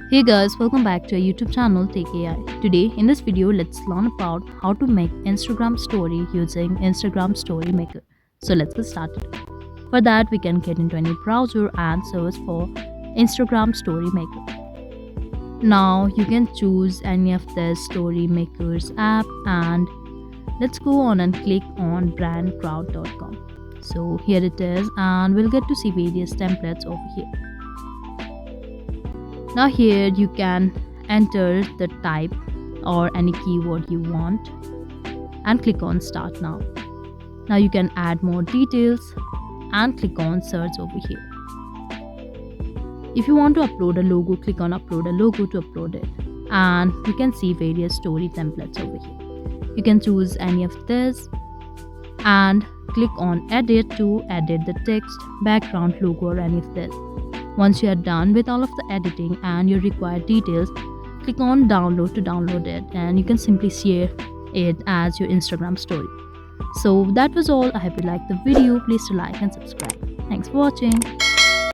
Hey guys, welcome back to our YouTube channel Take AI. Today in this video, let's learn about how to make Instagram story using Instagram Story Maker. So let's get started. For that, we can get into any browser and search for Instagram Story Maker. Now you can choose any of the Story Makers app and let's go on and click on brandcrowd.com. So here it is, and we'll get to see various templates over here. Now here you can enter the type or any keyword you want and click on start now. Now you can add more details and click on search over here. If you want to upload a logo, click on upload a logo to upload it, and you can see various story templates over here. You can choose any of this and click on edit to edit the text, background, logo or any of this. Once you are done with all of the editing and your required details, click on download to download it, and you can simply share it as your Instagram story. So that was all. I hope you liked the video. Please do like and subscribe. Thanks for watching.